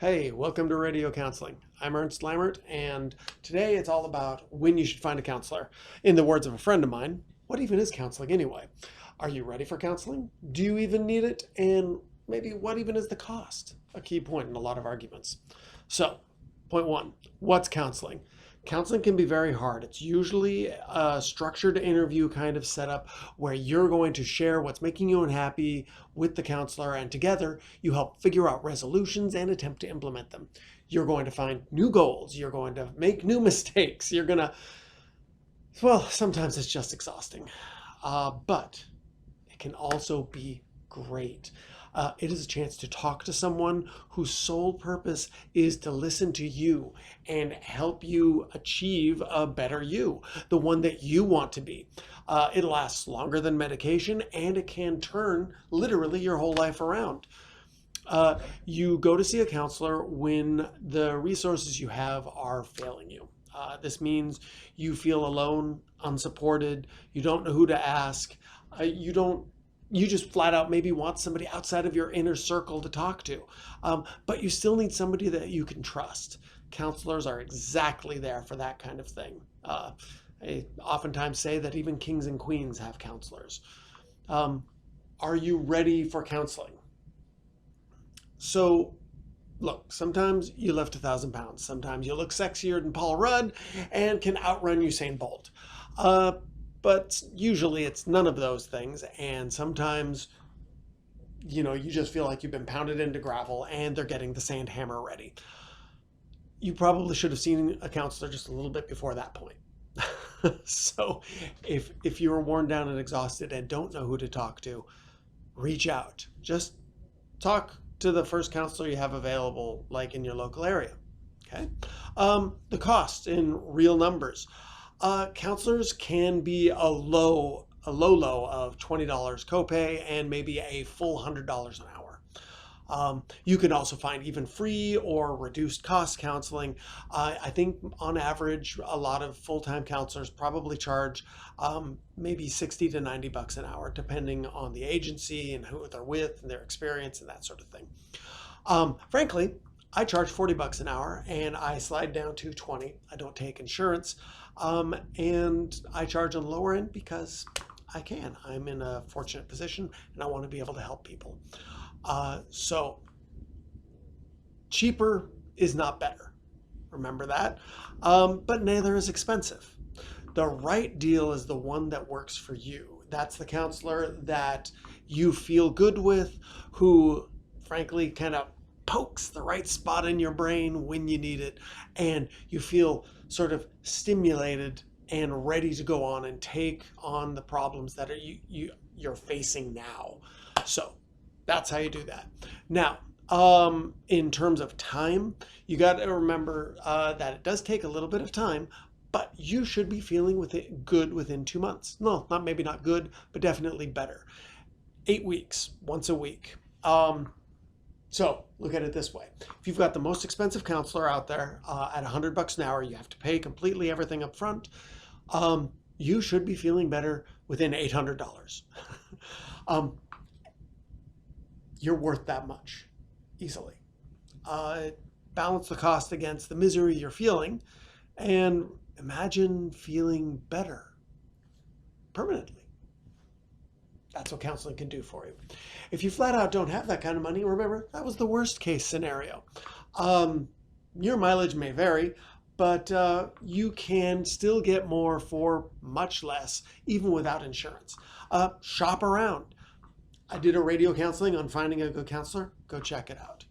Hey, welcome to Radio Counseling. I'm Ernst Lammert, and today it's all about when you should find a counselor. In the words of a friend of mine, what even is counseling anyway? Are you ready for counseling? Do you even need it? And maybe what even is the cost? A key point in a lot of arguments. So, point one, what's counseling? Counseling can be very hard. It's usually a structured interview kind of setup where you're going to share what's making you unhappy with the counselor, and together you help figure out resolutions and attempt to implement them. You're going to find new goals. You're going to make new mistakes. Well, sometimes it's just exhausting. But it can also be great. It is a chance to talk to someone whose sole purpose is to listen to you and help you achieve a better you, the one that you want to be. It lasts longer than medication, and it can turn literally your whole life around. You go to see a counselor when the resources you have are failing you. This means you feel alone, unsupported, you don't know who to ask, you just flat out maybe want somebody outside of your inner circle to talk to. But you still need somebody that you can trust. Counselors are exactly there for that kind of thing. I oftentimes say that even kings and queens have counselors. Are you ready for counseling? So, look, sometimes you lift 1,000 pounds. Sometimes you look sexier than Paul Rudd and can outrun Usain Bolt. But usually it's none of those things. And sometimes, you just feel like you've been pounded into gravel and they're getting the sand hammer ready. You probably should have seen a counselor just a little bit before that point. So if you're worn down and exhausted and don't know who to talk to, reach out. Just talk to the first counselor you have available, like in your local area. Okay. The cost in real numbers. Counselors can be a low of $20 copay and maybe a full $100 an hour. You can also find even free or reduced cost counseling. I think on average, a lot of full-time counselors probably charge maybe 60 to 90 bucks an hour, depending on the agency and who they're with and their experience and that sort of thing. Frankly, I charge 40 bucks an hour and I slide down to 20. I don't take insurance. And I charge on the lower end because I can. I'm in a fortunate position and I want to be able to help people. So cheaper is not better. Remember that. But neither is expensive. The right deal is the one that works for you. That's the counselor that you feel good with, who frankly kind of pokes the right spot in your brain when you need it, and you feel sort of stimulated and ready to go on and take on the problems that you're facing now. So that's how you do that. Now, in terms of time, you got to remember that it does take a little bit of time, but you should be feeling good within 2 months. No, maybe not good, but definitely better. 8 weeks, once a week. So look at it this way. If you've got the most expensive counselor out there at 100 bucks an hour, you have to pay completely everything up front. You should be feeling better within $800. You're worth that much easily. Balance the cost against the misery you're feeling and imagine feeling better permanently. That's what counseling can do for you. If you flat out don't have that kind of money, remember, that was the worst case scenario. Your mileage may vary, but you can still get more for much less, even without insurance. Shop around. I did a radio counseling on finding a good counselor. Go check it out.